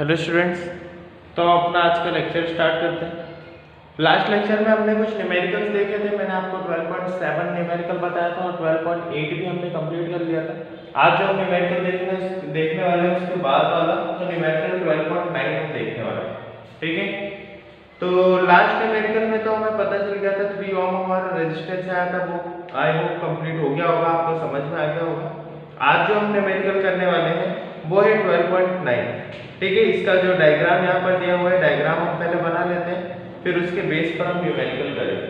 Hello students. तो अपना आज का लेक्चर स्टार्ट करते हैं। लास्ट लेक्चर में हमने कुछ न्यूमेरिकल्स देखे थे। मैंने आपको 12.7 न्यूमेरिकल बताया था और 12.8 भी हमने कंप्लीट कर लिया था। आज जो हम न्यूमेरिकल देखने वाले हैं उसके बाद वाला तो न्यूमेरिकल 12.9 हम देखने वाले हैं। ठीक है, तो लास्ट न्यूमेरिकल में तो हमें पता चल गया था 3 ओम हमारा रेजिस्टेंस आया था, वो आई होप कंप्लीट हो गया होगा, आपको समझ में आ गया होगा। आज जो हम न्यूमेरिकल करने वाले हैं वो है 12.9। ठीक है, इसका जो डायग्राम यहाँ पर दिया हुआ है, डायग्राम हम पहले बना लेते हैं, फिर उसके बेस पर हम न्यूमेरिकल करेंगे।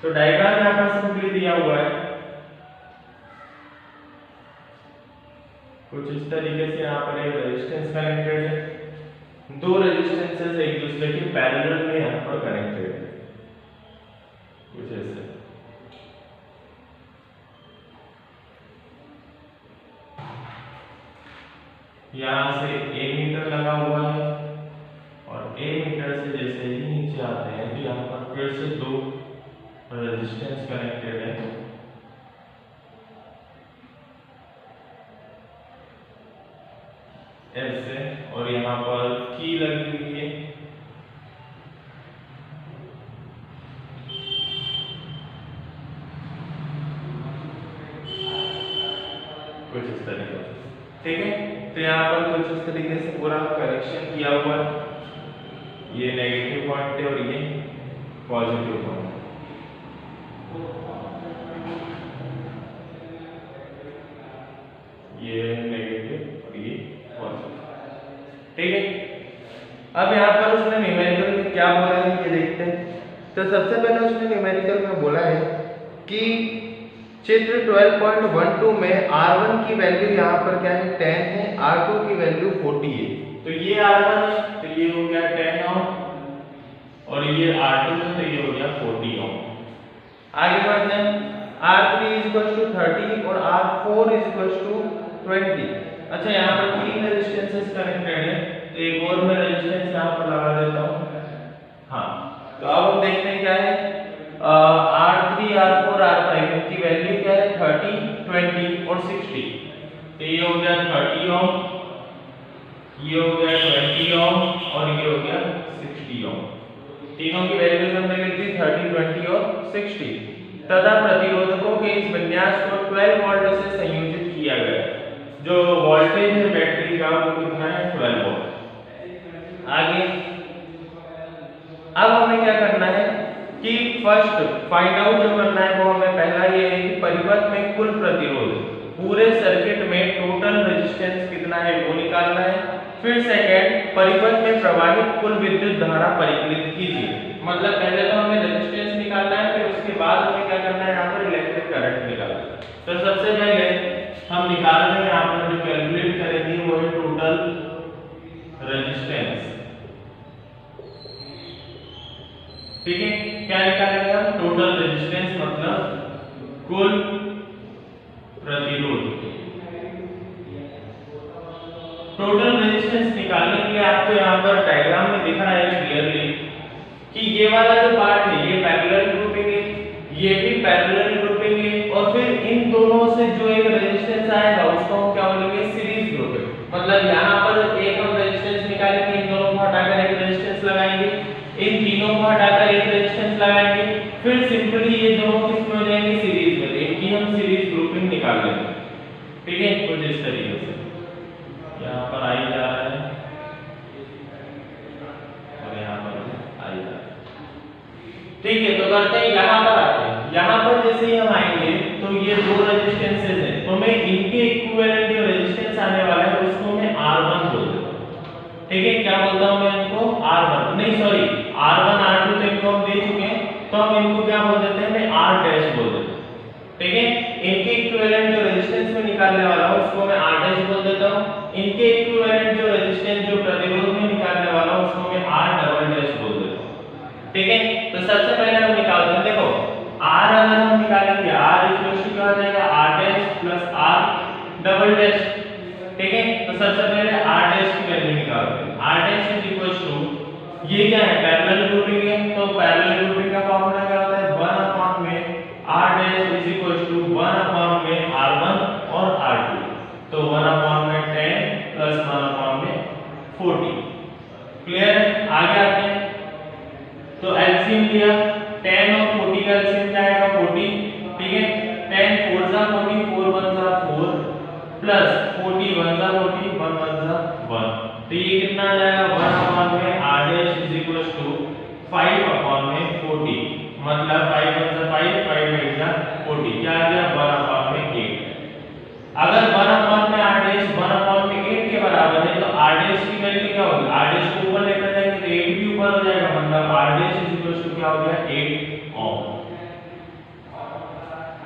तो डायग्राम यहाँ पर सिंपली दिया हुआ है कुछ इस तरीके से। यहाँ पर एक रेजिस्टेंस कनेक्टेड है, दो रेजिस्टेंसेस एक दूसरे के पैरेलल में यहाँ पर कनेक्टेड है, कुछ ऐसे। यहाँ से A मीटर लगा हुआ है और A मीटर से जैसे ही नीचे आते हैं तो यहाँ पर फिर से दो रेजिस्टेंस कनेक्टेड है। ऐसे, और यहाँ पर की लगी हुई है। कुछ इस तरीके से, ठीक है। तो यहाँ पर कुछ इस तरीके से पूरा कनेक्शन किया हुआ है। ये नेगेटिव पॉइंट है और ये पॉजिटिव पॉइंट है। ये नेगेटिव और ये पॉजिटिव, ठीक है। अब यहाँ पर उसने न्यूमेरिकल में क्या बोला है ये देखते हैं। तो सबसे पहले उसने न्यूमेरिकल में बोला है कि चित्र 12.12 में R1 की वैल्यू यहाँ पर क्या है 10 है, R2 की वैल्यू 40 है। तो ये R1 है तो ये हो गया 10 ओम और ये R2 है तो ये हो गया 40 ओम। आगे बढ़ते हैं। R3 30 और R4 20। अच्छा, यहाँ पर तीन रेजिस्टेंसेस कनेक्टेड है, तो एक और मैं रेजिस्टेंस यहाँ पर लगा देता हूँ। हाँ, तो अब हम देखते हैं क्या है। R3 R4 R5 की वैल्यू क्या है 30, 20 और 60। तो ये हो गया 30 ओम, ये हो गया 20 ओम और ये हो गया 60 ओम। तीनों की वैल्यूज हमने लिख दी 30, 20 और 60 तथा प्रतिरोधकों के इस विन्यास को 12 वोल्ट से संयोजित किया गया। जो वोल्टेज है बैटरी का वो कितना है 12 वोल्ट। आगे अब हमें क्या करना है कि फर्स्ट फाइंड आउट जो करना है वो हमें पहला ये है कि परिपथ में कुल प्रतिरोध, पूरे सर्किट में टोटल रेजिस्टेंस कितना है वो निकालना है। फिर सेकंड, परिपथ में प्रवाहित कुल विद्युत धारा परिकलित कीजिए। मतलब पहले तो हमें रेजिस्टेंस निकालना है, फिर उसके बाद हमें क्या करना है यहाँ पर इलेक्ट्रिक करंट निकालना है। तो सबसे पहले हम निकाल रहे हैं, यहाँ पर जो कैलकुलेट करेंगे वो है टोटल रेजिस्टेंस। ठीक है, क्या निकालेंगे हम टोटल रेजिस्टेंस मतलब कुल प्रतिरोध। टोटल रेजिस्टेंस निकालने के लिए आपको यहाँ पर डायग्राम में दिख रहा है क्लियरली कि ये वाला जो पार्ट है ये पैरेलल ग्रुपिंग है, ये भी पैरेलल ग्रुपिंग है, और फिर इन दोनों से जो एक रेजिस्टेंस आएगा उसको हम क्या बोलेंगे सीरीज ग्रुपिंग। मतलब यहाँ पर एक हम रेजिस्टेंस निकालेंगे, इन दोनों को हटाकर एक रेजिस्टेंस लगाएंगे, इन तीनों को हटाकर एक रेजिस्टेंस लगाएंगे, फिर सिंपली ये दोनों किस में हो जाएंगे सीरीज में, इनकी हम सीरीज ग्रुपिंग निकाल लेंगे। ठीक है, कुछ इस तरीके से यहाँ पर आई जा रहा है और यहाँ पर आई जा रहा है। ठीक है, तो करते हैं यहाँ पर आते हैं। यहाँ पर जैसे ही हम आएंगे तो ये दो रेजिस्टेंसेस हैं, तो मैं इनके इक्विवेलेंट जो रेजिस्टेंस आने वाला है उसको मैं R1 बोल देता हूँ। ठीक है, क्या बोलता हूँ मैं इनको R1, नहीं सॉरी R1 R2 तो इनको हम दे चुके हैं, तो हम इनको क्या बोल देते हैं मैं R डैश बोल देता हूँ। ठीक है, इनके इक्विवेलेंट जो रेजिस्टेंस में निकालने वाला हूँ उसको मैं R डैश बोल देता हूँ। इनके इक्विवेलेंट जो रेजिस्टेंस जो प्रतिरोध में निकालने वाला हूँ उसको मैं R डबल डैश बोल देता हूँ। ठीक है, तो सबसे पहले हम निकालते हैं। देखो R अगर हम निकालेंगे R इक्वल टू क्या हो जाएगा R dash plus R double dash. ठीक है, तो सबसे पहले R डैश की वैल्यू निकालते हैं। R dash is equal to, ये क्या है पैरेलल ग्रुपिंग है, तो पैरेलल ग्रुपिंग का फार्मूला क्या होता है 1 अपॉन में R dash is equal to 1 upon में R1 और R2। तो 1 अपॉन में 10 प्लस 1 अपॉन में 40। क्लियर है? आगे आते हैं तो एलसीएम दिया 10 और 40 का एलसीएम क्या आएगा 40। ठीक है, 10 4 जा 40, 4 1 जा 4 प्लस 40 1 जा 40, 1 1 जा 1। तो ये कितना आ जाएगा 1 अपॉन में r dash is equal to 5 upon में 40, मतलब 5 1 जा 5, 5 8 जा 40, क्या आ गया 1 अपॉन में 8। अगर 1 अपॉन में r डैश 1 अपॉन में 8 के बराबर है तो r डैश की वैल्यू क्या होगी, r डैश को ऊपर लेकर जाएंगे तो 8 भी ऊपर हो जाएगा, मतलब r dash is equal to क्या हो गया 8 ओम।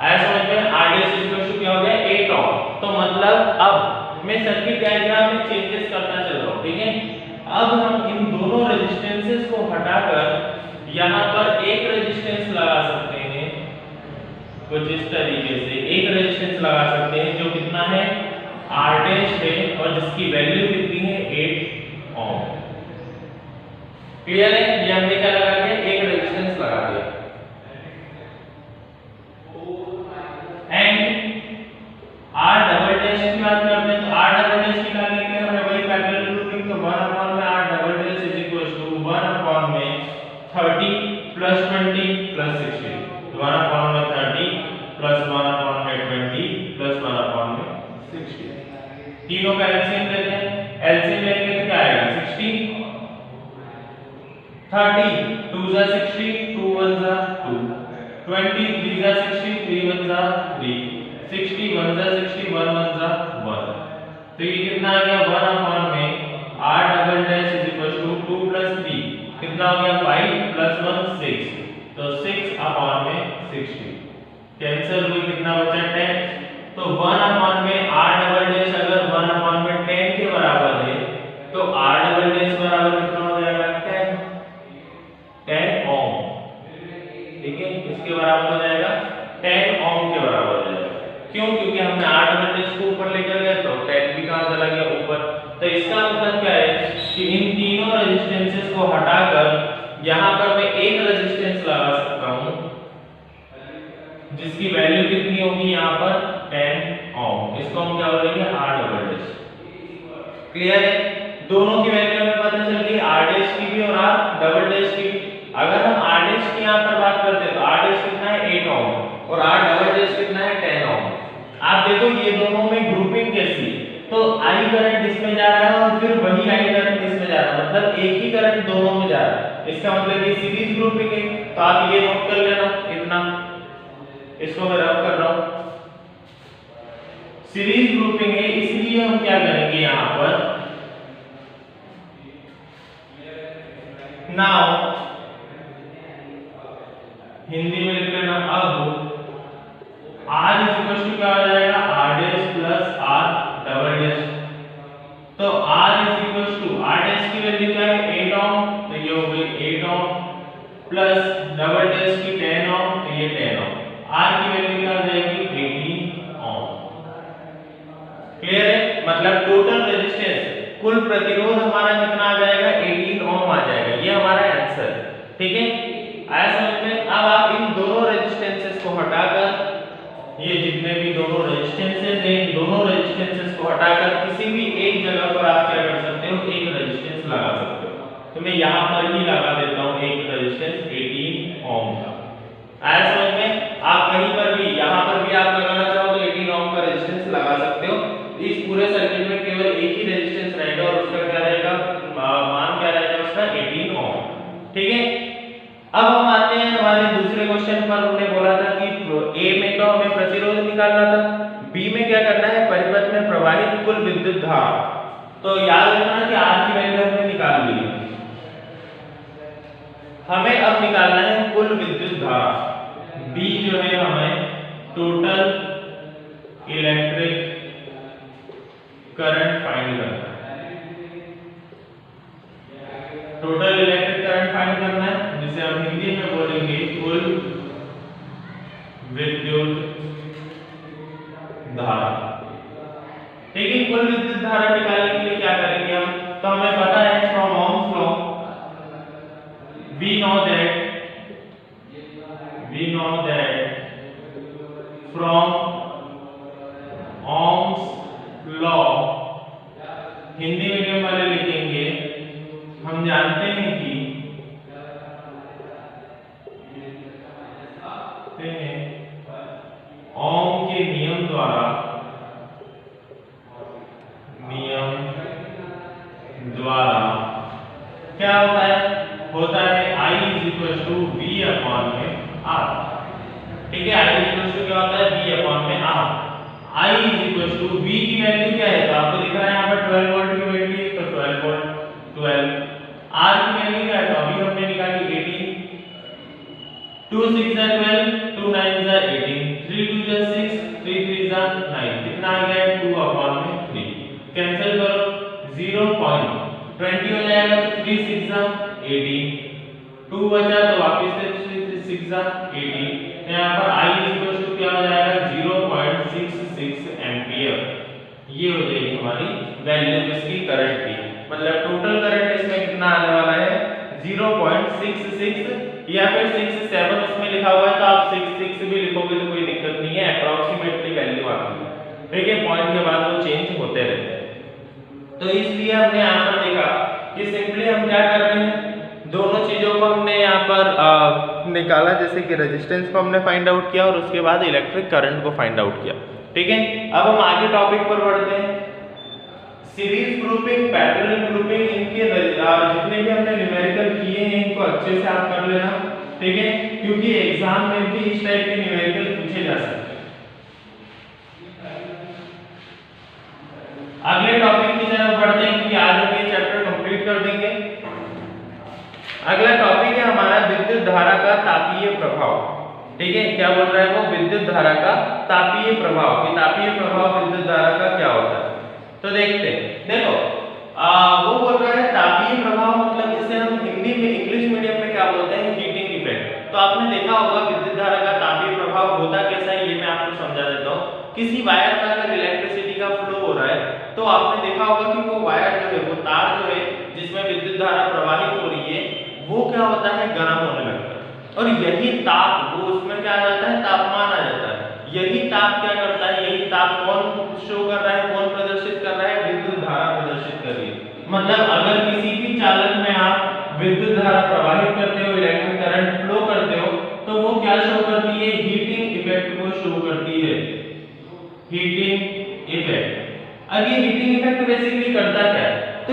आया समझ में? r dash is equal to क्या हो गया 8 ओम। तो मतलब अब मैं सर्किट डायग्राम में चेंजेस करता चल रहा हूं। ठीक है, अब हम इन दोनों रेजिस्टेंसेस को हटाकर यहां पर एक रेजिस्टेंस लगा सकते हैं, कुछ इस तरीके से एक रेजिस्टेंस लगा सकते हैं जो कितना है r डैश है और जिसकी वैल्यू कितनी है 8 ओम। क्लियर है? ये हमने क्या लगा दिया, एक रेजिस्टेंस लगा दिया। एंड r डबल डैश की बात करते हैं तो r डबल डैश निकालने के लिए हमें वही पैरेलल ग्रुपिंग, तो 1 अपॉन में r double dash is equal to 1 upon में 30 प्लस 20 प्लस 60, 1 अपॉन में 30 प्लस 1 अपॉन में 20 प्लस 1 अपॉन में 60। तीनों का एलसीएम लेते हैं, एलसीएम लेंगे तो क्या आएगा 60, 30 2 जा 60, 2 1 जा 2, 20 3 जा 60, 3 1 जा 3, 60 1 जा 60, 1 1 जा 1। तो ये कितना आ गया 1 अपॉन में r double dash is equal to 2 plus 3 कितना हो गया 5 प्लस 1 6, तो 6 अपॉन में 60 कैंसिल हुई, कितना बचा 10। तो 1 अपॉन में r डबल डैश अगर 1 अपॉन में 10 के बराबर है तो r डबल डैश बराबर कितना हो जाएगा 10 ओम। ठीक है, इसके बराबर हो जाएगा 10 ओम के बराबर हो जाएगा। क्यों? क्योंकि हमने r डबल डैश को ऊपर लेकर गए तो 10 भी कहां चला गया ऊपर। तो इसका मतलब क्या है कि इन तीनों रेजिस्टेंसेस को हटाकर यहां पर मैं एक रेजिस्टेंस लगा सकता हूं जिसकी वैल्यू कितनी होगी यहां पर 10 ओम। इसको हम क्या बोलेंगे r डबल डैश। क्लियर है? दोनों की वैल्यू हमें पता चल गई, r डैश की भी और r डबल डैश की भी। अगर हम r डैश की यहां पर बात करते हैं तो r डैश कितना है 8 ओम और r डबल डैश कितना है 10 ओम। आप देखो ये दोनों में ग्रुपिंग कैसी है, तो I करंट इसमें जा रहा है और फिर वही I करंट इसमें जा रहा है, मतलब एक ही करंट दोनों में जा रहा है। इसका मतलब ये सीरीज ग्रुपिंग है। तो आप ये नोट कर लेना, इतना इसको मैं रफ कर रहा हूं, सीरीज ग्रुपिंग है। इसलिए हम क्या करेंगे यहां पर नाउ हिंदी में लिख लेना, अब r इज इक्वल टू क्या हो जाएगा r dash plus r double dash. तो r is equal to r dash की वैल्यू क्या है 8 ओम, तो ये हो गई 8 ओम प्लस डबल डैश की 10 ओम, तो ये 10 ओम। r की वैल्यू क्या हो जाएगी 18 ओम। क्लियर है? मतलब टोटल रेजिस्टेंस कुल प्रतिरोध हमारा कितना आ जाएगा 18 ओम आ जाएगा। ये हमारा आंसर है। ठीक है, आया समझ में? अब आप इन दोनों रेजिस्टेंसेस को हटाकर, ये जितने भी दोनों रेजिस्टेंसेस हैं, इन दोनों रेजिस्टेंसेस को हटाकर किसी भी एक जगह पर आप क्या कर सकते हो, एक रेजिस्टेंस लगा सकते हो। तो मैं यहां पर ही लगा देता हूं एक रेजिस्टेंस 18 ओम का। आया समझ में? आप कहीं पर भी, यहां पर भी आप लगाना चाहो तो 18 ओम का रेजिस्टेंस लगा सकते हो। इस पूरे सर्किट में केवल एक ही रेजिस्टेंस रहेगा और उसका क्या रहेगा, मान क्या रहेगा उसका 18 ओम। ठीक है, अब हम आते हैं हमारे दूसरे क्वेश्चन पर। हमने बोला था कि ए में तो हमें प्रतिरोध निकालना था, बी में क्या करना है परिपथ में प्रवाहित कुल विद्युत धारा। तो याद रखना कि R की वैल्यू हमने निकाल ली है, हमें अब निकालना है कुल विद्युत धारा। B जो है हमें टोटल इलेक्ट्रिक करंट फाइंड करना है, टोटल इलेक्ट्रिक करंट फाइंड करना है, जिसे हम हिंदी में बोलेंगे कुल विद्युत धारा। ठीक है, कुल विद्युत धारा निकालने के लिए क्या करेंगे हम, तो हमें पता है from Ohm's law we know that from Ohm's law, Hindi medium वाले लिखेंगे हम जानते हैं कि ओम के नियम द्वारा क्या होता है I is equal to V upon में R। ठीक है, I इज इक्वल टू क्या होता है V अपॉन में R। I is equal to V की वैल्यू क्या है, तो आपको दिख रहा है यहाँ पर 12 वोल्ट की वैल्यू है, तो 12 वोल्ट 12। R की वैल्यू क्या है, तो अभी हमने निकाली 18। 2 6 जा 12, 2 9 जा 18, 3 2 जा 6, 3 3 जा 9, कितना आ गया 2 अपॉन में 3। कैंसिल करो 0.20 हो जाएगा, तो 3 6 जा 18, 2 बचा तो वापस से 6 जा 18। यहाँ पर I इज इक्वल टू क्या हो जाएगा 0.66 एम्पियर। ये हो जाएगी हमारी वैल्यू इसकी करंट की, मतलब टोटल करंट इसमें कितना आने वाला है 0.66 या फिर 67 उसमें लिखा हुआ है, तो आप 66 भी लिखोगे तो कोई दिक्कत नहीं है, अप्रोक्सीमेटली वैल्यू आती है। ठीक है, पॉइंट के बाद वो चेंज होते रहते हैं। तो इसलिए हमने यहाँ पर देखा कि सिंपली हम क्या कर रहे हैं, दोनों चीजों को हमने यहाँ पर निकाला, जैसे कि रेजिस्टेंस को हमने फाइंड आउट किया और उसके बाद इलेक्ट्रिक करंट को फाइंड आउट किया। ठीक है, अब हम आगे टॉपिक पर बढ़ते हैं। सीरीज ग्रुपिंग, पैरेलल ग्रुपिंग, इनके जितने भी हमने न्यूमेरिकल किए हैं इनको अच्छे से आप कर लेना। ठीक है, क्योंकि एग्जाम में भी इस टाइप के न्यूमेरिकल पूछे जा सकते हैं। अगले टॉपिक की तरफ बढ़ते हैं कि आज हम ये चैप्टर कंप्लीट कर देंगे। अगला टॉपिक है हमारा विद्युत धारा का तापीय प्रभाव। ठीक है, क्या बोल रहा है वो, विद्युत धारा का तापीय प्रभाव। कि तापीय प्रभाव विद्युत धारा का क्या होता है, तो देखते हैं। देखो वो बोल रहा है तापीय प्रभाव, मतलब जिसे हम हिंदी में इंग्लिश मीडियम में क्या बोलते हैं, हीटिंग इफेक्ट। तो आपने देखा होगा विद्युत धारा का तापीय प्रभाव होता कैसा है, ये मैं आपको समझा देता हूँ। किसी वायर में अगर इलेक्ट्रिसिटी का फ्लो हो रहा है, तो आपने देखा होगा कि वो वायर जो है, वो तार जो है जिसमें विद्युत धारा प्रवाहित हो रही है, वो क्या होता है, गर्म होने लगता है। और यही ताप, वो उसमें क्या आ जाता है, तापमान आ जाता है। यही ताप क्या करता है, यही ताप कौन शो कर रहा है, कौन प्रदर्शित कर रहा है, विद्युत धारा प्रदर्शित कर रही है। मतलब अगर किसी भी चालक में आप विद्युत धारा प्रवाहित करते हो, इलेक्ट्रिक करंट फ्लो करते हो, तो वो क्या शो करती है, हीटिंग इफेक्ट को शो करती है, हीटिंग इफेक्ट। अब ये हीटिंग इफेक्ट बेसिकली करता क्या है, तो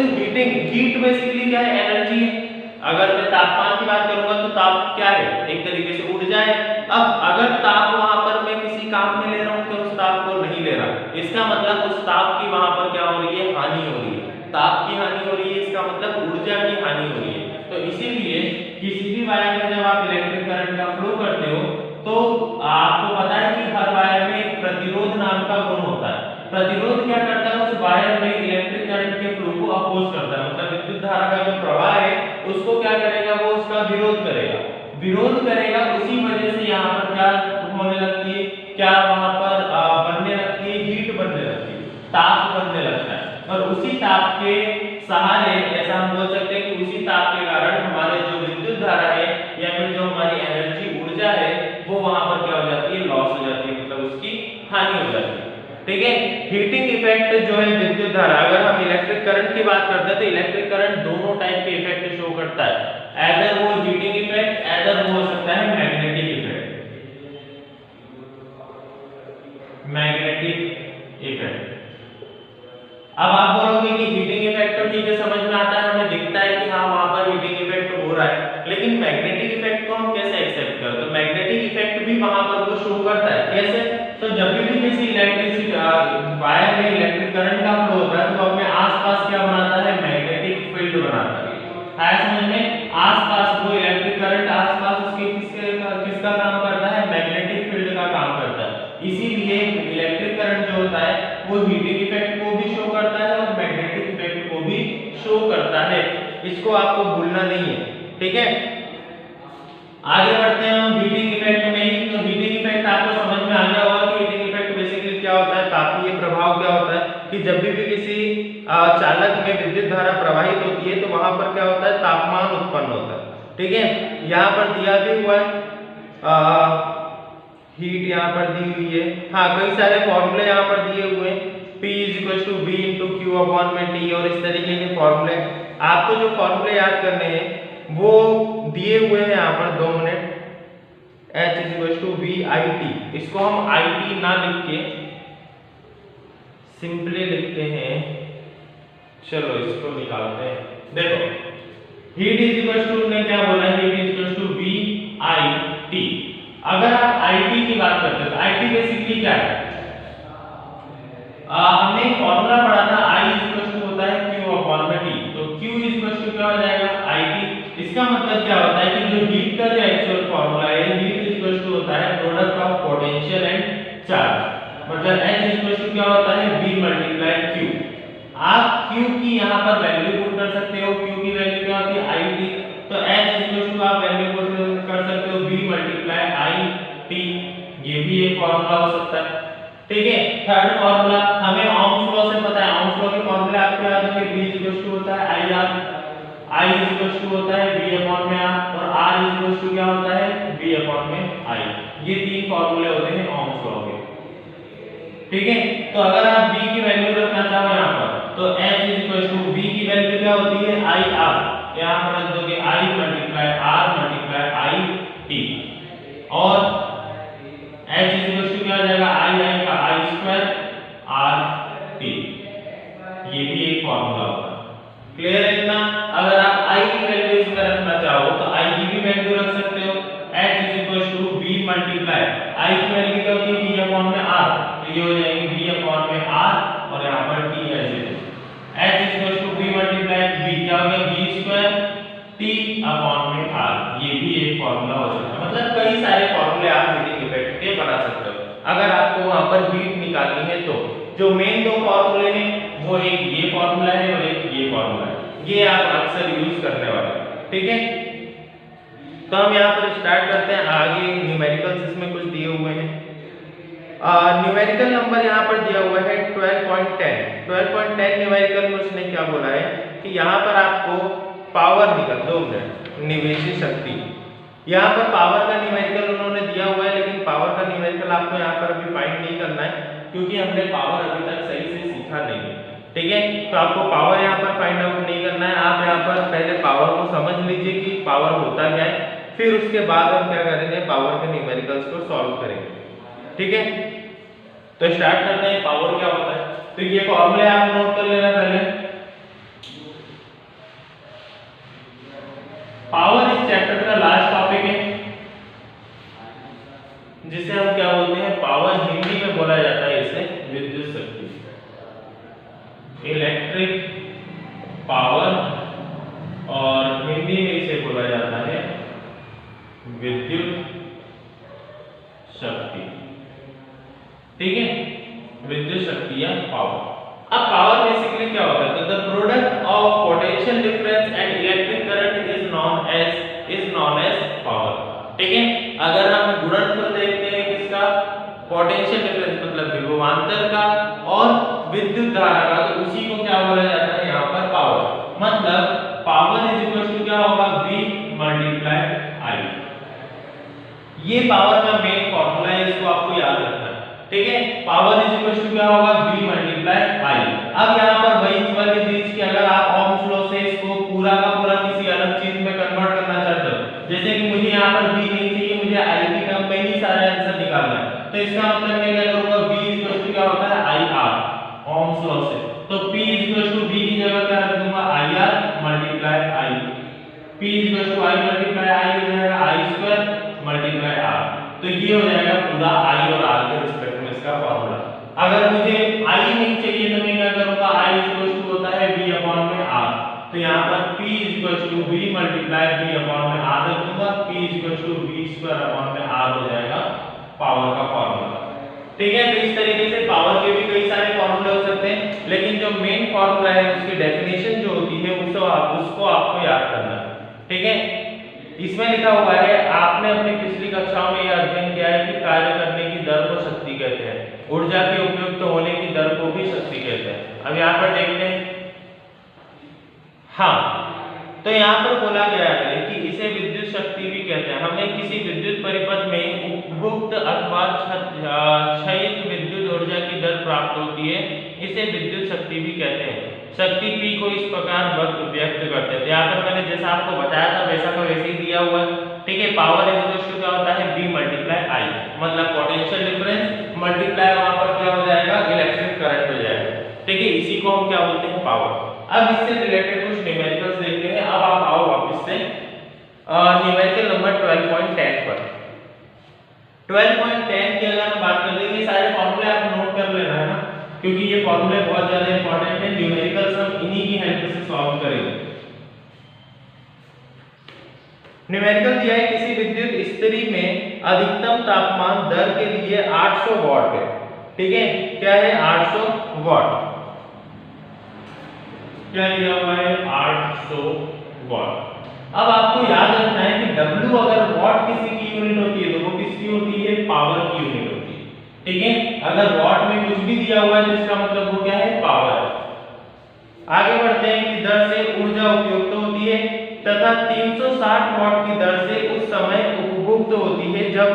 हीट बेसिकली क्या है, एनर्जी है। अगर मैं तापमान की बात करूंगा तो ताप क्या है, एक तरीके से ऊर्जा है। अब अगर ताप वहां पर मैं किसी काम में ले रहा हूं तो उस ताप को नहीं ले रहा, इसका मतलब उस ताप की वहां पर क्या हो रही है, हानि हो रही है। ताप की हानि हो रही है, इसका मतलब ऊर्जा की हानि हो रही है। तो इसीलिए किसी भी वायर में जब आप इलेक्ट्रिक करंट का फ्लो करते हो, तो आपको पता है कि हर वायर में एक प्रतिरोध नाम का गुण होता है। प्रतिरोध क्या करता है, उस वायर में इलेक्ट्रिक करंट के फ्लो को अपोज करता है, मतलब विद्युत धारा का जो प्रवाह है उसको क्या करेगा, वो उसका विरोध करेगा। विरोध करेगा, उसी वजह से यहाँ पर क्या होने लगती है, क्या वहां पर बनने लगती है, हीट बनने लगती है, ताप बनने लगता है। और उसी ताप के सहारे, ऐसा हम बोल सकते हैं कि उसी ताप के कारण हमारे जो विद्युत धारा है या फिर जो हमारी एनर्जी ऊर्जा है, वो वहां पर क्या हो जाती है, लॉस हो जाती है, मतलब उसकी हानि हो जाती है। ठीक है, हीटिंग इफेक्ट जो है विद्युत धारा, अगर हम इलेक्ट्रिक करंट की बात करते हैं तो इलेक्ट्रिक करंट दोनों टाइप के इफेक्ट शो करता है। एदर वो हीटिंग इफेक्ट, एदर वो हो सकता है मैग्नेटिक इफेक्ट। Magnetic effect. अब आप बोलोगे कि हीटिंग इफेक्ट तो ठीक है, समझ में आता है, हमें दिखता है कि हाँ वहां पर हीटिंग इफेक्ट हो रहा है, लेकिन मैग्नेटिक इफेक्ट को हम कैसे एक्सेप्ट करें। तो मैग्नेटिक इफेक्ट भी वहां पर वो शो करता है, कैसे, तो जब भी किसी इलेक्ट्रिसिटी वायर में इलेक्ट्रिक करंट का फ्लो होता है, तो अपने आसपास क्या बनाता है, मैग्नेटिक फील्ड बनाता है। समझ में, आसपास वो इलेक्ट्रिक करंट आसपास उसके किसका काम करता है, मैग्नेटिक फील्ड का काम करता है। इसीलिए इलेक्ट्रिक करंट जो होता है वो हीटिंग इफेक्ट को भी शो करता है और मैग्नेटिक इफेक्ट को भी शो करता है। इसको आपको भूलना नहीं है। ठीक है, आगे बढ़ते हैं हम हीटिंग इफेक्ट में ही। तो हीटिंग इफेक्ट आपको समझ में आ गया होगा कि हीटिंग इफेक्ट बेसिकली क्या होता है, तापीय प्रभाव क्या होता है, कि जब भी किसी चालक में विद्युत धारा प्रवाहित होती है तो वहां पर क्या होता है, तापमान उत्पन्न होता है। ठीक है, यहाँ पर दिया भी हुआ है, हीट यहाँ पर दी हुई है। हाँ, कई सारे फॉर्मूले यहाँ पर दिए हुए हैं। P is to be into Q upon में टी, और इस तरीके के फॉर्मूले। आपको जो फॉर्मूले याद करने हैं वो दिए हुए हैं यहाँ पर 2 minute. H is to be I T, इसको हम आई टी ना लिख के सिंपली लिखते हैं, चलो इसको निकालते हैं। देखो हीट इज इक्वल टू ने क्या बोला है, heat is equal to V I T. अगर आप आई टी की बात करते हैं तो आई टी बेसिकली क्या है, हमने एक फॉर्मूला पढ़ा था, आई इज इक्वल टू होता है क्यू अपॉन में टी, तो क्यू इज इक्वल टू क्या हो जाएगा आई टी। इसका मतलब क्या होता है कि जो हीट का जो एक्चुअल फॉर्मूला है, हीट इज इक्वल टू होता है product of potential and charge, मतलब H इज इक्वल टू क्या होता है V मल्टीप्लाई Q। आप Q की यहाँ पर वैल्यू पुट कर सकते हो, Q की वैल्यू क्या होती है IT, तो H इज इक्वल टू आप वैल्यू पुट कर सकते हो V मल्टीप्लाई IT, ये भी एक फॉर्मूला हो सकता है। ठीक है, थर्ड फॉर्मूला हमें ओम्स लॉ से पता है, ओम्स लॉ के फॉर्मूले आपको याद होंगे, V इज इक्वल टू होता है IR, I is equal to होता है V अपॉन में R, और R इज इक्वल टू क्या होता है V अपॉन में I। ये 3 फॉर्मूले होते हैं ओम्स लॉ के। ठीक है, तो अगर आप V की वैल्यू रखना चाहो यहाँ पर, तो H is equal to V की वैल्यू क्या होती है IR, यहाँ पर रख दोगे I multiply R multiply IT, और H इज इक्वल टू क्या हो जाएगा I का I स्क्वायर RT, ये भी एक फॉर्मूला होता है। क्लियर है इतना? अगर आप I की वैल्यू इसमें रखना चाहो तो I की भी वैल्यू रख सकते हो, H is equal to V multiply I की वैल्यू क्या होती है V अपॉन में R, ये हो जाएगी V अपॉन में R, और यहाँ पर T है, H is equal to V multiply V क्या हो गया V स्क्वायर T अपॉन में R, ये भी एक फॉर्मूला हो सकता है। मतलब कई सारे फॉर्मूले आप हीटिंग इफेक्ट के बना सकते हो। अगर आपको वहां पर हीट निकालनी है तो जो मेन 2 फॉर्मूले हैं वो एक ये फॉर्मूला है और एक ये फॉर्मूला है, ये आप अक्सर यूज करने वाले हैं। ठीक है, तो हम यहाँ पर स्टार्ट करते हैं। आगे न्यूमेरिकल्स इसमें कुछ दिए हुए हैं। न्यूमेरिकल नंबर यहाँ पर दिया हुआ है 12.10। 12.10 न्यूमेरिकल में उसने क्या बोला है कि यहाँ पर आपको पावर निकल 2 मिनट निवेशी शक्ति, यहाँ पर पावर का न्यूमेरिकल उन्होंने दिया हुआ है, लेकिन पावर का न्यूमेरिकल आपको यहाँ पर अभी फाइंड नहीं करना है क्योंकि हमने पावर अभी तक सही से सीखा नहीं है। ठीक है, तो आपको पावर यहाँ पर फाइंड आउट नहीं करना है, आप यहाँ पर पहले पावर को समझ लीजिए कि पावर होता क्या है, फिर उसके बाद हम क्या करेंगे पावर के न्यूमेरिकल्स को सॉल्व करेंगे। ठीक है, तो स्टार्ट करते हैं पावर क्या होता है। तो ये फॉर्मूले आप नोट कर लेना पहले। पावर इस चैप्टर का लास्ट टॉपिक है, जिसे हम क्या बोलते हैं पावर, हिंदी में बोला जाता है इसे विद्युत शक्ति, इलेक्ट्रिक पावर, और हिंदी में इसे बोला जाता है विद्युत शक्ति। ठीक है, विद्युत शक्ति या पावर। अब पावर बेसिकली क्या होता है, तो the product of potential difference and electric current is known as power. ठीक है, अगर हम गुणनफल देखते हैं किसका, पोटेंशियल डिफरेंस मतलब विभवांतर का और विद्युत धारा का, तो उसी को क्या बोला जाता है यहाँ पर पावर। मतलब पावर इज इक्वल टू क्या होगा V मल्टीप्लाई I। ये पावर का मेन फॉर्मूला है, इसको आपको याद रखना है। ठीक है, पावर इज इक्वल टू क्या होगा V मल्टीप्लाई I। अब यहाँ पर वही वाली चीज कि अगर आप ओम्स लॉ से इसको पूरा का पूरा किसी अलग चीज में कन्वर्ट करना चाहते हो, जैसे कि मुझे यहाँ पर V नहीं चाहिए, मुझे I की टर्म में ही सारा आंसर निकालना है, तो इसका मतलब मैं क्या करूंगा V इज इक्वल टू क्या होता है IR ओम्स लॉ से, तो P is equal to V की जगह क्या रख दूंगा IR multiply I। P is equal to I multiply I हो जाएगा I स्क्वायर मल्टीप्लाई R। तो ये हो जाएगा पूरा I और R के रिस्पेक्ट में इसका फॉर्मूला। अगर मुझे I नहीं चाहिए तो मैं क्या करूंगा I इज इक्वल टू होता है V अपॉन में R, तो यहाँ पर P is equal to V multiply V upon में R रख दूंगा, P is equal to V square upon में R हो जाएगा पावर का फॉर्मूला। ठीक है, तो इस तरीके से पावर के भी कई सारे फॉर्मूले हो सकते हैं, लेकिन जो मेन फॉर्मूला है उसकी डेफिनेशन जो होती है उसको आपको याद करना है। ठीक है, इसमें लिखा हुआ है, आपने अपनी पिछली कक्षाओं में यह अध्ययन किया है कि कार्य करने की दर को शक्ति कहते हैं, ऊर्जा के उपयुक्त होने की दर को भी शक्ति कहते हैं। अब यहाँ पर देखते हैं, हाँ, तो यहाँ पर बोला गया है कि इसे विद्युत शक्ति भी कहते हैं। हमें किसी विद्युत परिपथ में उपभुक्त अथवा क्षयित विद्युत ऊर्जा की दर प्राप्त होती है इसे विद्युत शक्ति भी कहते हैं। शक्ति P को इस प्रकार व्यक्त करते हैं। यहाँ पर मैंने जैसा आपको बताया था वैसा का वैसे ही दिया हुआ है, ठीक है। पावर इक्वल क्या होता है, V मल्टीप्लाई I, मतलब पोटेंशियल डिफरेंस मल्टीप्लाई वहां पर क्या हो जाएगा, इलेक्ट्रिक करंट हो जाएगा, ठीक है। इसी को हम क्या बोलते हैं, पावर। अब इससे रिलेटेड कुछ न्यूमेरिकल्स देखते हैं। अब आप आओ वापस से न्यूमेरिकल नंबर 12.10 पर। 12.10 की अगर हम बात कर लेंगे, सारे फॉर्मूले आप नोट कर लेना है ना, क्योंकि ये फॉर्मूले बहुत ज्यादा इंपॉर्टेंट है। न्यूमेरिकल्स हम इन्हीं की हेल्प से सॉल्व करेंगे। न्यूमेरिकल दिया है, किसी विद्युत इस्त्री में अधिकतम तापमान दर के लिए 800 वाट है, ठीक है। क्या है, 800 वाट। क्या दिया हुआ है, 800 वाट। अब आपको याद रखना है कि W अगर वाट किसी की यूनिट होती है तो वो किसकी होती है, पावर की यूनिट होती है, ठीक है। अगर वाट में कुछ भी दिया हुआ है तो इसका मतलब वो क्या है, पावर। आगे बढ़ते हैं कि दर से ऊर्जा उपयुक्त होती है तथा 360 वाट की दर से उस समय उपभोक्त होती है जब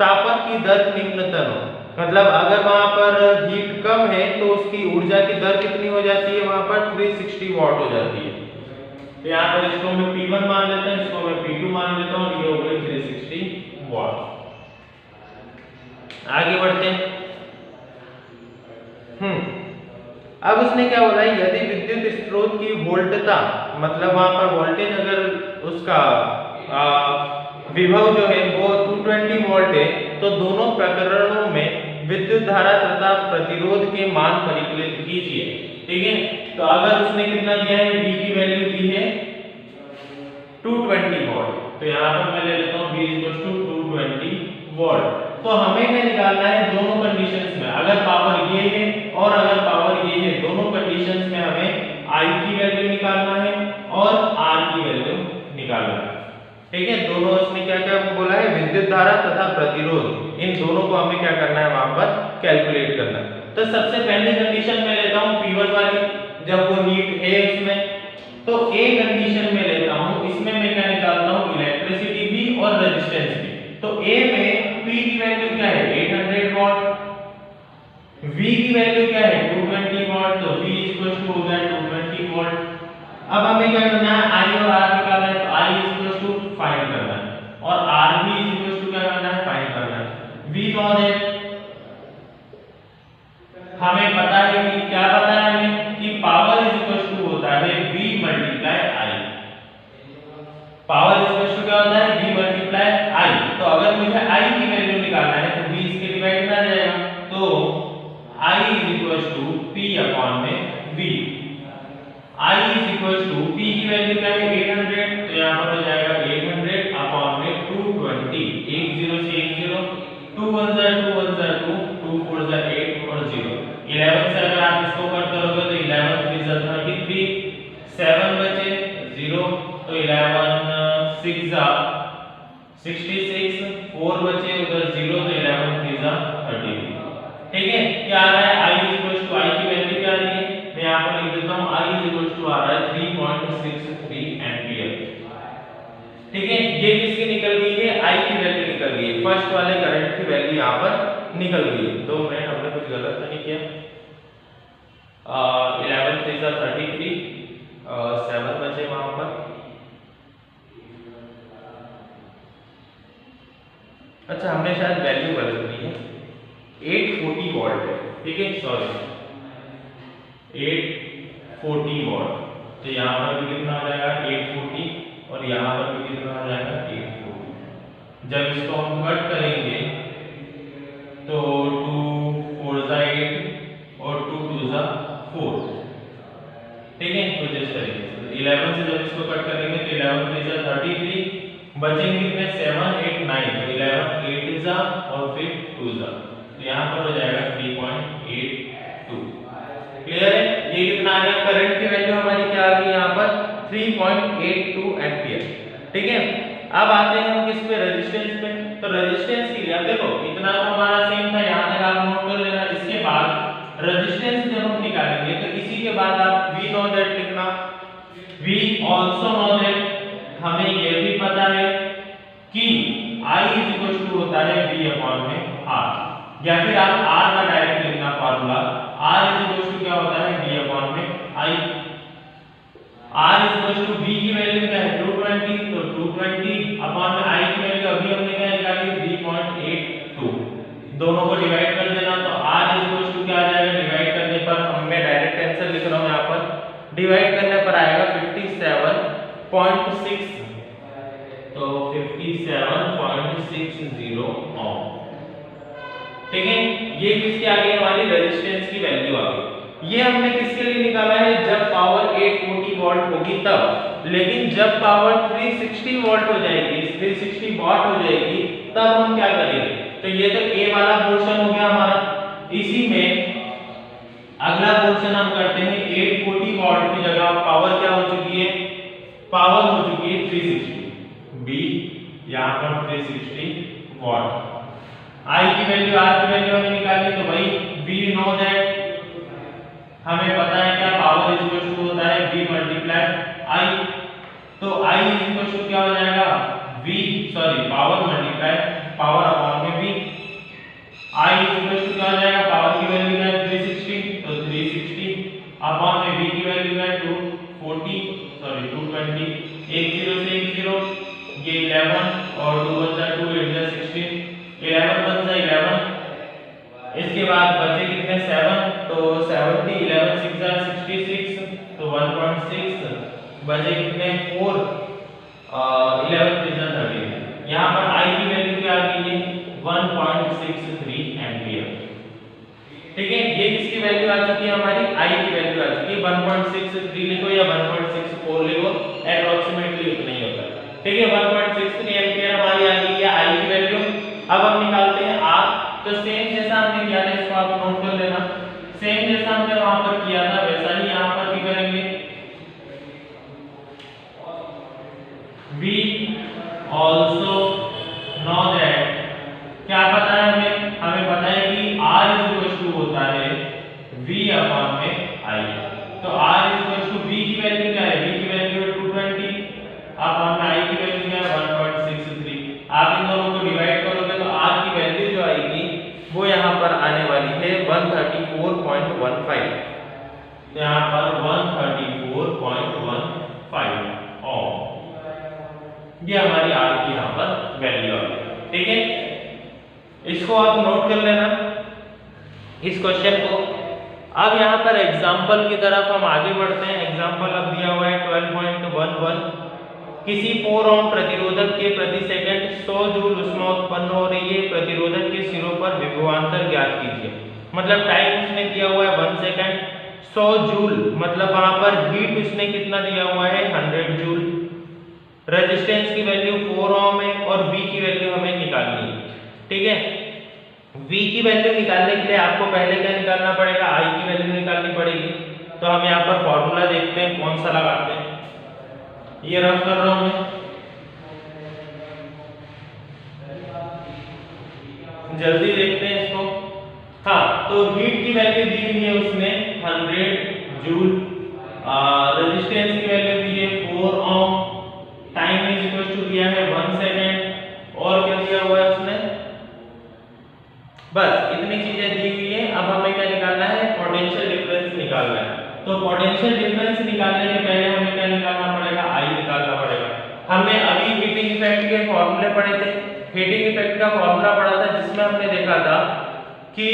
तापन की दर निम्नतम हो। मतलब अगर वहां पर हीट कम है तो उसकी ऊर्जा की दर कितनी हो जाती है, वहां पर 360 वाट हो जाती है। तो यहाँ पर इसको मैं P1 मान लेता हूँ, इसको मैं P2 मान लेता हूँ, ये हो गई 360 वाट। आगे बढ़ते हैं। अब उसने क्या बोला, यदि विद्युत स्रोत की वोल्टता, मतलब वहां पर वोल्टेज अगर उसका विभव जो है वो 220 वोल्ट है तो दोनों प्रकरणों में विद्युत धारा तथा प्रतिरोध के मान परिकलित कीजिए, ठीक है। तो अगर उसने कितना दिया है, V की वैल्यू दी है 220 वोल्ट, तो यहाँ पर मैं ले लेता हूँ V 220 वोल्ट। तो हमें क्या निकालना है, दोनों कंडीशंस में, अगर पावर ये है और अगर पावर ये है, दोनों कंडीशंस में हमें I की वैल्यू निकालना है और R की वैल्यू निकालना है, ठीक है। दोनों उसने क्या क्या बोला है, विद्युत धारा तथा प्रतिरोध, इन दोनों को हमें क्या करना है, वहां पर कैलकुलेट करना है। तो सबसे पहली कंडीशन में लेता हूं P1 वाली, जब वो हीट है उसमें, तो A कंडीशन में लेता हूं, इसमें मैं क्या निकालता हूं, इलेक्ट्रिसिटी भी और रेजिस्टेंस भी। तो A में P की वैल्यू क्या है, 800 वाट, V की वैल्यू क्या है, 220 वाट, तो V हो गया 220 वाट। अब हमें क्या करना है, I और R निकालना है, तो I फाइंड करना है और R भी क्या करना है, फाइंड करना है। V नॉट है, हमें पता है कि क्या पता है हमें कि पावर होता है V मल्टीप्लाई I। पावर क्या होता है, V मल्टीप्लाई I। तो अगर मुझे I की वैल्यू निकालना है तो V इसके डिवाइड में आ जाएगा, तो I P अपॉन में V। I P की वैल्यू क्या है, 800, तो यहाँ पर हो जाएगा 800 अपॉन में 220, 10 से 10, 2 1 2 1 2, 2 4 8 और 0। 11 से अगर आप इसको कट करोगे तो 11 3 33, 7 बचे 0, तो 11 6 66, 4 बचे उधर 0, तो 11 3 33, ठीक है। क्या आ रहा है, I की वैल्यू क्या आ रही है, मैं यहाँ पर लिख देता हूँ, I आ रहा है 3.63 एम्पियर, ठीक है। ये किसकी निकल गई है, I की वैल्यू निकल गई है, फर्स्ट वाले करंट की वैल्यू यहाँ पर निकल गई है। 2 मिनट, हमने कुछ गलत तो नहीं किया। 11 3 33, 7 बचे वहां पर। अच्छा, हमने शायद वैल्यू गलत दी है, 840 वोल्ट है, ठीक है, सॉरी 840 वोल्ट। तो यहाँ पर भी कितना आ जाएगा, 840, और यहाँ पर भी कितना आ जाएगा, 840। जब इसको हम कट करेंगे तो 2 4 8 और 2 2 4, ठीक है। कुछ इस तरीके से 11 से जब इसको कट करेंगे तो 11 3 33, बचेंगे कितने, 7 8 9, तो 11 8 और फिर 2, तो यहाँ पर हो जाएगा 3.82। क्लियर है, ये कितना आ गया, करंट की वैल्यू हमारी क्या आ गई यहाँ पर, 3.82 एम्पियर, ठीक है। अब आते हैं हम किस पे, रेजिस्टेंस पे। तो रेजिस्टेंस के लिए अब देखो, इतना तो हमारा सेम था, यहाँ तक आप नोट कर लेना। इसके बाद रेजिस्टेंस जब हम निकालेंगे तो इसी के बाद आप V नो दैट लिखना, V आल्सो नो दैट, हमें ये भी पता है कि I होता है V अपॉन में R, या फिर आप R का डायरेक्ट लिखना formula, r is equal to क्या होता है v अपॉन में i। r is equal to v की वैल्यू क्या है 220, तो 220 अपॉन में i की वैल्यू अभी हमने क्या निकाली 3.82, दोनों को डिवाइड कर देना, तो r इज इक्वल टू क्या आ जाएगा, डिवाइड करने पर मैं डायरेक्ट आंसर लिख रहा हूं यहां पर, डिवाइड करने पर आएगा 57.6, तो 57.60 ओम। ठीक है, ये किसकी आ गई हमारी रेजिस्टेंस की वैल्यू आ गई। ये हमने किसके लिए निकाला है, जब पावर 840 वोल्ट होगी तब, लेकिन जब पावर 360 वोल्ट हो जाएगी, 360 वाट हो जाएगी, तब हम क्या करेंगे। तो ये तो ए वाला पोर्शन हो गया हमारा। इसी में अगला पोर्शन हम करते हैं 840 वोल्ट की जगह पावर क्या हो चुकी है, पावर हो चुकी है 360, बी यहां पर 360 वाट। I की वैल्यू R की वैल्यू हमें निकालनी, तो भाई V नो दैट हमें पता है क्या, पावर इज इक्वल टू होता है V मल्टीप्लाई I, तो I इज इक्वल टू क्या हो जाएगा पावर मल्टीप्लाई पावर अपॉन में V। I is equal to क्या हो जाएगा, पावर की वैल्यू है 360, तो 360 अपॉन में V की वैल्यू है 220, 10 से 10, ये 11 और 2 बचा 2 8 जा 16, 11 बचा 11, इसके बाद बचे कितने 7, तो 70 11 6 जा 66, तो 1.6 बचे कितने 4, 11 3 जा 30। यहां पर I की वैल्यू क्या आ गई है 1.63 एंपियर। ठीक है, ये किसकी वैल्यू आ चुकी है हमारी, I की वैल्यू आ चुकी है, 1.63 लिखो या 1.64 लिखो, एप्रोक्सीमेटली उतना ही होता है। ठीक है, 1.63 एंपियर हमारी आ गई है I की वैल्यू। अब हम निकालते हैं R, तो सेम जैसा हमने किया था, इसको आप नोट कर लेना, सेम जैसा हमने वहां पर किया था वैसा ही यहां पर भी करेंगे। We also know that क्या पता है हमें पता है कि R इज इक्वल टू होता है V अपॉन में I, तो R is equal to V की वैल्यू क्या है, V की वैल्यू है 220 अपॉन में I की वैल्यू क्या है 1.63। आप इन दोनों को डिवाइड करोगे तो R की वैल्यू जो आएगी वो यहाँ पर आने वाली है 134.15, यहाँ पर 134.15 ओम, ये हमारी R की यहाँ पर वैल्यू आ गई। ठीक है, इसको आप नोट कर लेना इस क्वेश्चन को। अब यहाँ पर एग्जाम्पल की तरफ हम आगे बढ़ते हैं। एग्जाम्पल अब दिया हुआ है 12.11, किसी 4 ओम प्रतिरोधक के प्रति सेकंड 100 जूल ऊष्मा उत्पन्न हो रही है, प्रतिरोधक के सिरों पर विभवांतर ज्ञात कीजिए। मतलब टाइम उसने दिया हुआ है 1 सेकंड, 100 जूल मतलब वहां पर हीट उसने कितना दिया हुआ है 100 जूल, रेजिस्टेंस की वैल्यू 4 ओम है और V की वैल्यू हमें निकालनी है। ठीक है, V की वैल्यू निकालने के लिए आपको पहले क्या निकालना पड़ेगा, I की वैल्यू निकालनी पड़ेगी। तो हम यहाँ पर फॉर्मूला देखते हैं कौन सा लगाते हैं, ये रफ कर रहा हूं मैं, जल्दी देखते हैं इसको। हाँ, तो हीट की वैल्यू दी हुई है उसने 100 जूल, रेजिस्टेंस की वैल्यू दी है 4 ओम, टाइम इज इक्वल टू दिया है 1 सेकंड, और क्या दिया हुआ है उसने, बस इतनी चीजें दी हुई है। अब हमें क्या निकालना है, पोटेंशियल डिफरेंस निकालना है। तो पोटेंशियल डिफरेंस निकालने के पहले हमें क्या निकालना पड़ेगा, I निकालना पड़ेगा। हमने अभी हीटिंग इफेक्ट के फॉर्मूले पढ़े थे, हीटिंग इफेक्ट का फॉर्मूला पढ़ा था जिसमें हमने देखा था कि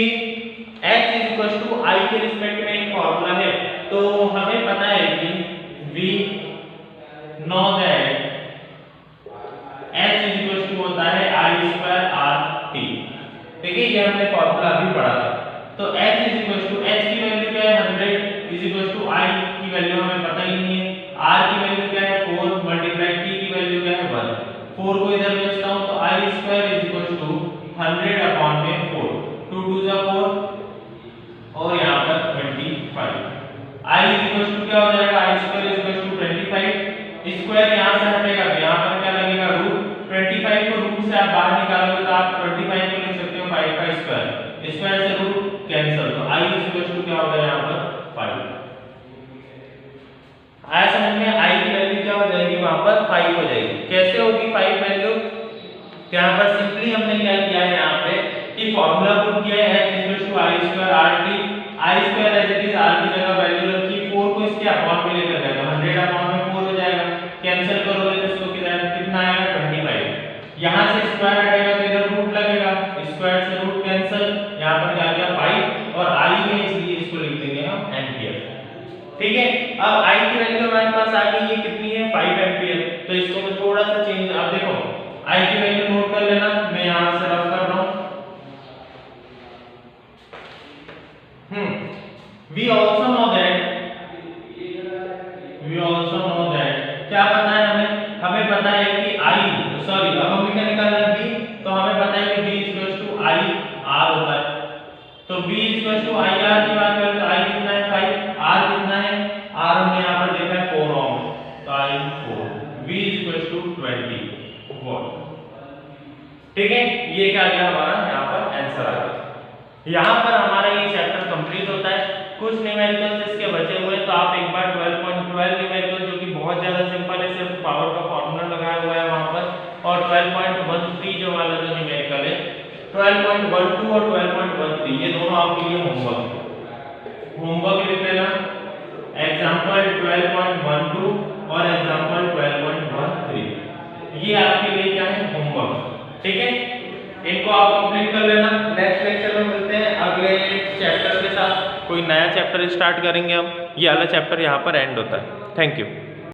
H is equal to I के रिस्पेक्ट में एक फॉर्मूला है। तो हमें पता है कि V know that H is equal to होता है I स्क्वायर RT। ठीक है, ये हमने फॉर्मूला अभी पढ़ा था। तो H is equal to, H की वैल्यू क्या है 100 इज इक्वल टू I की वैल्यू हमें पता ही नहीं है, R की वैल्यू क्या है 4 मल्टीप्लाई T की वैल्यू क्या है 1, 4 को इधर भेजता हूं तो I square is equal to 100 upon में 4, 2 2 जा 4 और यहां पर 25। I इज इक्वल टू क्या हो जाएगा, I square is equal to 25, square यहां से हटेगा तो यहां पर क्या लगेगा रूट, 25 को रूट से आप बाहर निकालोगे तो आप 25 को लिख सकते हो 5 का स्क्वायर, स्क्वायर से रूट कैंसिल, तो I इज इक्वल टू क्या हो गया यहां पर 5। आया समझ में, I की वैल्यू क्या हो जाएगी वहां पर 5 हो जाएगी। कैसे होगी 5 वैल्यू, यहां पर सिंपली हमने क्या किया है यहाँ पे कि फॉर्मूला पुट किया है H equal to I square RT, I square as it is R की जगह वैल्यू रखी, 4 को इसके अपॉन में लेकर गए तो 100 अपॉन में 4 हो जाएगा, कैंसिल करोगे तो इसको कितना आएगा 25। यहां से स्क्वायर हटेगा तो इधर रूट लगेगा, स्क्वायर से रूट कैंसिल, यहां पर क्या गया 5 और आई है इसलिए इसको लिख देंगे हम एम्पियर। ठीक है, अब आई की वैल्यू हमारे पास आ गई, ये कितनी है 5 एम्पियर। तो इसको मैं थोड़ा सा चेंज, अब देखो आई की वैल्यू नोट कर लेना, मैं यहां से रफ कर रहा हूं। we also know that क्या पता है हमें पता है कि i सॉरी अब हमें क्या निकालना है b, तो हमें पता है कि b i r होता है। तो b i r की बात करें तो i कितना है 5, r कितना है, r हमने यहाँ पर देखा है 4 ओम, तो i 4, v 20 वोल्ट। ठीक है, ये क्या आ गया हमारा यहाँ पर आंसर आ गया। यहाँ पर हमारा ये चैप्टर कंप्लीट होता है। कुछ न्यूमेरिकल्स इसके बचे हुए हैं तो आप एक बार 12.12 न्यूमेरिकल जो कि बहुत ज्यादा सिंपल है, सिर्फ पावर का फॉर्मूला लगाया हुआ है वहां पर, और 12.13 जो वाला जो न्यूमेरिकल है 12.12 और 12.13 ये दोनों आपके लिए होमवर्क लिख लेना। एग्जांपल 12.12 और एग्जांपल 12.13 ये आपके लिए क्या है होमवर्क। ठीक है, इनको आप कंप्लीट कर लेना। नेक्स्ट लेक्चर में मिलते हैं अगले चैप्टर के साथ, कोई नया चैप्टर स्टार्ट करेंगे हम। ये वाला चैप्टर यहाँ पर एंड होता है। Thank you.